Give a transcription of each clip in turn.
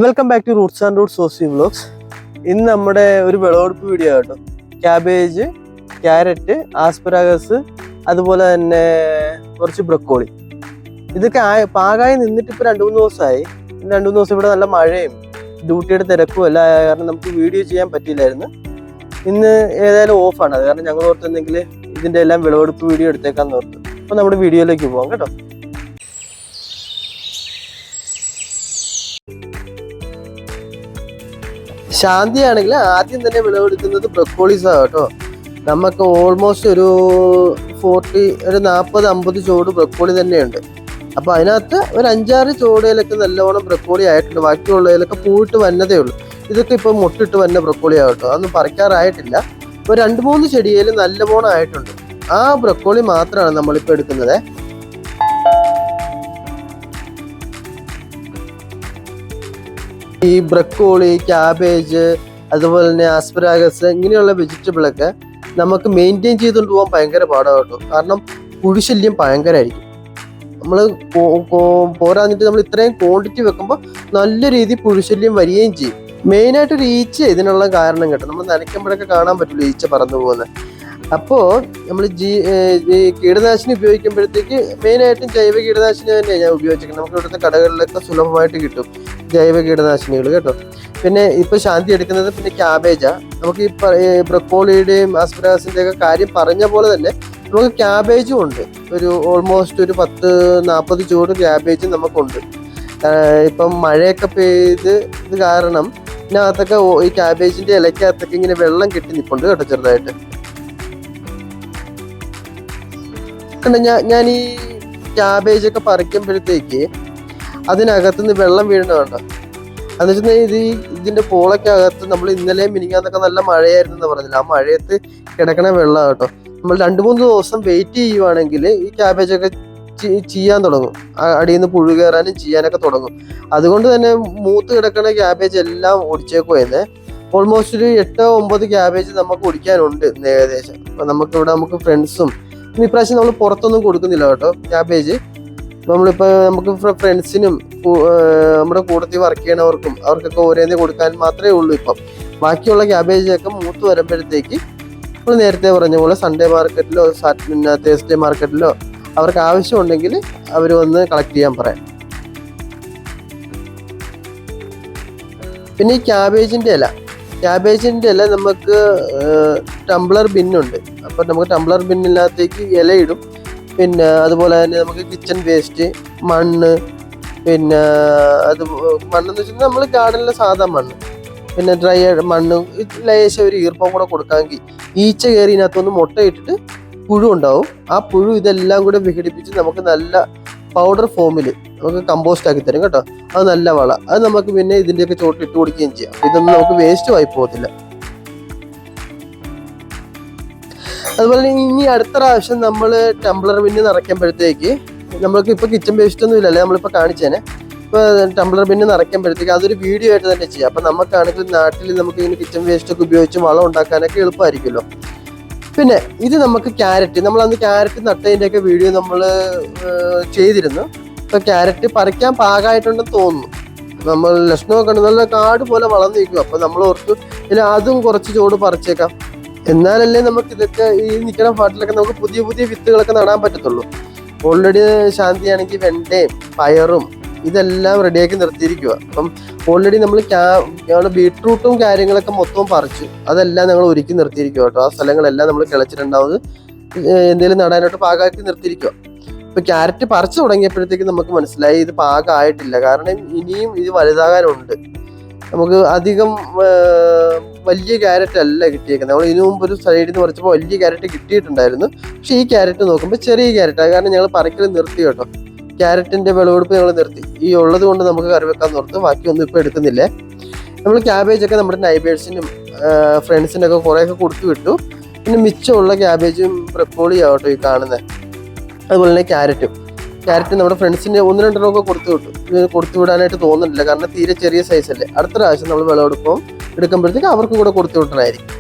Welcome back to roots and roots സോസി vlogs. ഇന്ന് നമ്മുടെ ഒരു വിളവെടുപ്പ് വീഡിയോ കേട്ടോ. ക്യാബേജ്, ക്യാരറ്റ്, ആസ്പരാഗസ്, അതുപോലെ തന്നെ കുറച്ച് ബ്രക്കോളി. ഇതൊക്കെ പാകമായി നിന്നിട്ട് ഇപ്പോൾ 2-3 ദിവസമായി. 2-3 ദിവസം ഇവിടെ നല്ല മഴയും ഡ്യൂട്ടിയുടെ തിരക്കും എല്ലാം ആയ കാരണം നമുക്ക് വീഡിയോ ചെയ്യാൻ പറ്റിയില്ലായിരുന്നു. ഇന്ന് ഏതായാലും ഓഫാണ്. അത് കാരണം ഞങ്ങൾ ഓർത്തുണ്ടെങ്കിൽ ഇതിൻ്റെ എല്ലാം വിളവെടുപ്പ് വീഡിയോ എടുത്തേക്കാന്ന് ഓർത്തു. അപ്പോൾ നമ്മുടെ വീഡിയോയിലേക്ക് പോകാം കേട്ടോ. ശാന്തിയാണെങ്കിൽ ആദ്യം തന്നെ വിളവെടുക്കുന്നത് ബ്രക്കോളീസാണ് കേട്ടോ. നമുക്ക് ഓൾമോസ്റ്റ് ഒരു 40-50 ചോട് ബ്രക്കോളി തന്നെയുണ്ട്. അപ്പോൾ അതിനകത്ത് ഒരു 5-6 ചോടയിലൊക്കെ നല്ലവണ്ണം ബ്രക്കോളി ആയിട്ടുണ്ട്. ബാക്കിയുള്ളതിലൊക്കെ പൂവിട്ട് വന്നതേ ഉള്ളൂ. ഇതൊക്കെ ഇപ്പോൾ മുട്ടിട്ട് വന്ന ബ്രക്കോളി ആകട്ടോ. അതൊന്നും പറിക്കാറായിട്ടില്ല. ഇപ്പോൾ 2-3 ചെടിയിൽ നല്ലവണ്ണം ആയിട്ടുണ്ട്. ആ ബ്രക്കോളി മാത്രമാണ് നമ്മളിപ്പോൾ എടുക്കുന്നത്. ഈ ബ്രക്കോളി, ക്യാബേജ്, അതുപോലെ തന്നെ ആസ്പരാഗസ് ഇങ്ങനെയുള്ള വെജിറ്റബിളൊക്കെ നമുക്ക് മെയിൻറ്റെയിൻ ചെയ്തുകൊണ്ട് പോകാൻ ഭയങ്കര പാടാണ് കേട്ടോ. കാരണം പുഴുശല്യം ഭയങ്കരമായിരിക്കും. നമ്മൾ പോരാഞ്ഞിട്ട് നമ്മൾ ഇത്രയും ക്വാണ്ടിറ്റി വെക്കുമ്പോൾ നല്ല രീതിയിൽ പുഴുശല്യം വരികയും ചെയ്യും. മെയിനായിട്ട് ഒരു ഈച്ച ഇതിനുള്ള കാരണം കേട്ടോ. നമ്മൾ നനയ്ക്കുമ്പോഴൊക്കെ കാണാൻ പറ്റില്ല ഈച്ച പറന്നു പോകുന്നത്. അപ്പോൾ നമ്മൾ കീടനാശിനി ഉപയോഗിക്കുമ്പോഴത്തേക്ക് മെയിനായിട്ടും ജൈവ കീടനാശിനി തന്നെയാണ് ഞാൻ ഉപയോഗിച്ചിരിക്കുന്നത്. നമുക്ക് ഇവിടുത്തെ കടകളിലൊക്കെ സുലഭമായിട്ട് കിട്ടും ജൈവ കീടനാശിനികൾ കേട്ടോ. പിന്നെ ഇപ്പോൾ ശാന്തി എടുക്കുന്നത് പിന്നെ ക്യാബേജാണ്. നമുക്ക് ഈ ബ്രക്കോളിയുടെയും ആസ്പരാഗസിൻ്റെയും ഒക്കെ കാര്യം പറഞ്ഞ പോലെ തന്നെ നമുക്ക് ക്യാബേജും ഉണ്ട്. ഒരു ഓൾമോസ്റ്റ് ഒരു 10-40 ചൂട് ക്യാബേജും നമുക്കുണ്ട്. ഇപ്പം മഴയൊക്കെ പെയ്ത് ഇത് കാരണം ഇതിനകത്തൊക്കെ ഈ ക്യാബേജിൻ്റെ ഇലക്കകത്തൊക്കെ ഇങ്ങനെ വെള്ളം കെട്ടി നിൽപ്പുണ്ട് കേട്ടോ ചെറുതായിട്ട്. ഞാൻ ഈ ക്യാബേജൊക്കെ പറിക്കുമ്പോഴത്തേക്ക് അതിനകത്തുനിന്ന് വെള്ളം വീഴണ വേണ്ട. എന്ന് വെച്ചാൽ ഇതിന്റെ പോളക്കകത്ത് നമ്മൾ ഇന്നലെയും മിനിങ്ങാന്നൊക്കെ നല്ല മഴയായിരുന്നു എന്ന് പറഞ്ഞില്ല. ആ മഴയത്ത് കിടക്കണ വെള്ളം കേട്ടോ. നമ്മൾ 2-3 ദിവസം വെയിറ്റ് ചെയ്യുവാണെങ്കിൽ ഈ ക്യാബേജൊക്കെ ചെയ്യാൻ തുടങ്ങും. അടിയിൽ നിന്ന് പുഴു കയറാനും ചെയ്യാനൊക്കെ തുടങ്ങും. അതുകൊണ്ട് തന്നെ മൂത്ത് കിടക്കണ ക്യാബേജ് എല്ലാം ഒടിച്ചേക്കുവായിരുന്നേ. ഓൾമോസ്റ്റ് ഒരു 8-9 ക്യാബേജ് നമുക്ക് ഒടിക്കാനുണ്ട് ഏകദേശം. അപ്പം നമുക്ക് ഫ്രണ്ട്സും ഇപ്രാവശ്യം നമ്മൾ പുറത്തൊന്നും കൊടുക്കുന്നില്ല കേട്ടോ ക്യാബേജ്. നമ്മളിപ്പോൾ നമുക്ക് ഫ്രണ്ട്സിനും നമ്മുടെ കൂട്ടത്തിൽ വർക്ക് ചെയ്യണവർക്കും അവർക്കൊക്കെ ഓരോന്നേ കൊടുക്കാൻ മാത്രമേ ഉള്ളൂ ഇപ്പം. ബാക്കിയുള്ള ക്യാബേജൊക്കെ മൂത്ത് വരുമ്പോഴത്തേക്ക് നമ്മൾ നേരത്തെ പറഞ്ഞ പോലെ സൺഡേ മാർക്കറ്റിലോ തേഴ്സ്ഡേ മാർക്കറ്റിലോ അവർക്ക് ആവശ്യമുണ്ടെങ്കിൽ അവർ വന്ന് കളക്ട് ചെയ്യാൻ പറയാം. പിന്നെ ഈ ക്യാബേജിൻ്റെ ഇല നമുക്ക് ടംബ്ലർ ബിന്നുണ്ട്. അപ്പം നമുക്ക് ടംബ്ലർ ബിന്നിനകത്തേക്ക് ഇലയിടും. പിന്നെ അതുപോലെ തന്നെ നമുക്ക് കിച്ചൺ വേസ്റ്റ്, മണ്ണ്, പിന്നെ മണ്ണെന്ന് വെച്ചാൽ നമ്മൾ ഗാർഡനിലെ സാധാ മണ്ണ്, പിന്നെ ഡ്രൈ മണ്ണ്, ലേശം ഒരു ഈർപ്പം കൂടെ കൊടുക്കാമെങ്കിൽ ഈച്ച കയറി ഇതിനകത്തൊന്ന് മുട്ടയിട്ടിട്ട് പുഴു ഉണ്ടാവും. ആ പുഴു ഇതെല്ലാം കൂടെ വിഘടിപ്പിച്ച് നമുക്ക് നല്ല പൗഡർ ഫോമിൽ നമുക്ക് കമ്പോസ്റ്റ് ആക്കി തരും കേട്ടോ. അത് നല്ല വള. അത് നമുക്ക് പിന്നെ ഇതിൻ്റെയൊക്കെ ചോട്ടിൽ ഇട്ട് കൊടുക്കുകയും ചെയ്യാം. ഇതൊന്നും നമുക്ക് വേസ്റ്റ് ആയി പോകത്തില്ല. അതുപോലെ ഇനി അടുത്ത പ്രാവശ്യം നമ്മൾ ടംബ്ലർ ബിന്ന് നിറയ്ക്കുമ്പോഴത്തേക്ക് നമ്മൾക്ക് ഇപ്പോൾ കിച്ചൺ വേസ്റ്റ് ഒന്നും ഇല്ലല്ലേ, നമ്മളിപ്പോൾ കാണിച്ചേനെ. ഇപ്പോൾ ടംബ്ലർ ബിന്ന് നിറയ്ക്കുമ്പോഴത്തേക്ക് അതൊരു വീഡിയോ ആയിട്ട് തന്നെ ചെയ്യാം. അപ്പം നമുക്കാണെങ്കിൽ നാട്ടിൽ നമുക്ക് ഇങ്ങനെ കിച്ചൺ വേസ്റ്റ് ഒക്കെ ഉപയോഗിച്ച് വളം ഉണ്ടാക്കാനൊക്കെ എളുപ്പമായിരിക്കുമല്ലോ. പിന്നെ ഇത് നമുക്ക് ക്യാരറ്റ്, നമ്മളന്ന് ക്യാരറ്റ് നട്ടതിൻ്റെയൊക്കെ വീഡിയോ നമ്മൾ ചെയ്തിരുന്നു. ഇപ്പോൾ ക്യാരറ്റ് പറിക്കാൻ പാകമായിട്ടുണ്ടെന്ന് തോന്നുന്നു. നമ്മൾ ലക്ഷണമൊക്കെ ഉണ്ട്, നല്ല കാട് പോലെ വളർന്നു നിൽക്കും. അപ്പോൾ നമ്മൾ ഓർത്തു ഇല്ല അതും കുറച്ച് ചോട് പറിച്ചേക്കാം. എന്നാലല്ലേ നമുക്ക് ഇതൊക്കെ ഈ നിൽക്കുന്ന പാട്ടിലൊക്കെ നമുക്ക് പുതിയ പുതിയ വിത്തുകളൊക്കെ നടാൻ പറ്റത്തുള്ളൂ. ഓൾറെഡി ശാന്തിയാണെങ്കിൽ വെണ്ടയും പയറും ഇതെല്ലാം റെഡിയാക്കി നിർത്തിയിരിക്കുക. അപ്പം ഓൾറെഡി നമ്മൾ ബീട്രൂട്ടും കാര്യങ്ങളൊക്കെ മൊത്തവും പറിച്ചു. അതെല്ലാം ഞങ്ങൾ ഒരുക്കി നിർത്തിയിരിക്കുക കേട്ടോ. ആ സ്ഥലങ്ങളെല്ലാം നമ്മൾ കിളച്ചിട്ടുണ്ടാവുന്നത് എന്തെങ്കിലും നടാനായിട്ട് പാകമാക്കി നിർത്തിയിരിക്കുക. ഇപ്പം ക്യാരറ്റ് പറിച്ചു തുടങ്ങിയപ്പോഴത്തേക്ക് നമുക്ക് മനസ്സിലായി ഇത് പാകമായിട്ടില്ല. കാരണം ഇനിയും ഇത് വലുതാകാനുണ്ട്. നമുക്ക് അധികം വലിയ ക്യാരറ്റ് അല്ല കിട്ടിയേക്കുന്നത്. നമ്മൾ ഇതിനു മുമ്പ് ഒരു സൈഡിൽ നിന്ന് പറിച്ചപ്പോൾ വലിയ ക്യാരറ്റ് കിട്ടിയിട്ടുണ്ടായിരുന്നു. പക്ഷേ ഈ ക്യാരറ്റ് നോക്കുമ്പോൾ ചെറിയ ക്യാരറ്റാണ്. കാരണം ഞങ്ങൾ പറിക്കൽ നിർത്തി കേട്ടോ. ക്യാരറ്റിൻ്റെ വിളവെടുപ്പ് ഞങ്ങൾ നിർത്തി. ഈ ഉള്ളത് കൊണ്ട് നമുക്ക് കറി വെക്കാൻ നിർത്തും. ബാക്കിയൊന്നും ഇപ്പോൾ എടുക്കുന്നില്ലേ. നമ്മൾ ക്യാബേജൊക്കെ നമ്മുടെ നൈബേഴ്സിനും ഫ്രണ്ട്സിനൊക്കെ കുറേയൊക്കെ കൊടുത്തു വിട്ടു. പിന്നെ മിച്ചമുള്ള ക്യാബേജും ബ്രക്കോളിയും ആവട്ടോ ഈ കാണുന്നത്. അതുപോലെ തന്നെ ക്യാരറ്റ് നമ്മുടെ ഫ്രണ്ട്സിന് 1-2 കൊടുത്തു വിടാനായിട്ട് തോന്നുന്നില്ല. കാരണം തീരെ ചെറിയ സൈസല്ലേ. അടുത്ത പ്രാവശ്യം നമ്മൾ വിളവെടുപ്പം എടുക്കുമ്പോഴത്തേക്ക് അവർക്കും കൂടെ കൊടുത്തു വിട്ടണമായിരിക്കും.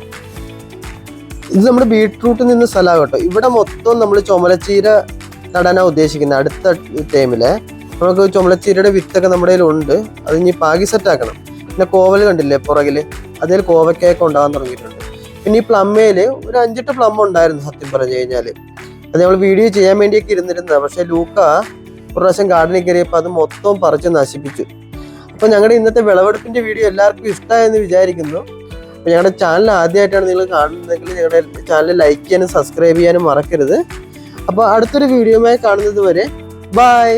ഇത് നമ്മുടെ ബീട്രൂട്ടിൽ നിന്ന് സ്ഥലമാണ് കേട്ടോ. ഇവിടെ മൊത്തം നമ്മൾ ചുമലച്ചീര നടാനാണ് ഉദ്ദേശിക്കുന്നത് അടുത്ത ടൈമില്. നമുക്ക് ചുമലച്ചീരയുടെ വിത്തൊക്കെ നമ്മുടെ കയ്യിലുണ്ട്. അത് ഇനി പാകി സെറ്റാക്കണം. പിന്നെ കോവൽ കണ്ടില്ലേ പുറകിൽ, അതിൽ കോവയ്ക്കൊക്കെ ഉണ്ടാകാൻ തുടങ്ങിയിട്ടുണ്ട്. പിന്നെ ഈ പ്ലമ്മയിൽ ഒരു 5-8 പ്ലം ഉണ്ടായിരുന്നു സത്യം പറഞ്ഞു കഴിഞ്ഞാൽ. അത് നമ്മൾ വീഡിയോ ചെയ്യാൻ വേണ്ടിയൊക്കെ ഇരുന്നിരുന്നതാണ്. പക്ഷേ ലൂക്ക ഒരു പ്രാവശ്യം ഗാർഡനിൽ കയറിയപ്പോൾ അത് മൊത്തം പറിച്ച് നശിപ്പിച്ചു. അപ്പോൾ ഞങ്ങളുടെ ഇന്നത്തെ വിളവെടുപ്പിൻ്റെ വീഡിയോ എല്ലാവർക്കും ഇഷ്ടമായെന്ന് വിചാരിക്കുന്നു. അപ്പോൾ ഞങ്ങളുടെ ചാനൽ ആദ്യമായിട്ടാണ് നിങ്ങൾ കാണുന്നതെങ്കിൽ ഞങ്ങളുടെ ചാനൽ ലൈക്ക് ചെയ്യാനും സബ്സ്ക്രൈബ് ചെയ്യാനും മറക്കരുത്. അപ്പോൾ അടുത്തൊരു വീഡിയോയുമായി കാണുന്നത് വരെ ബൈ.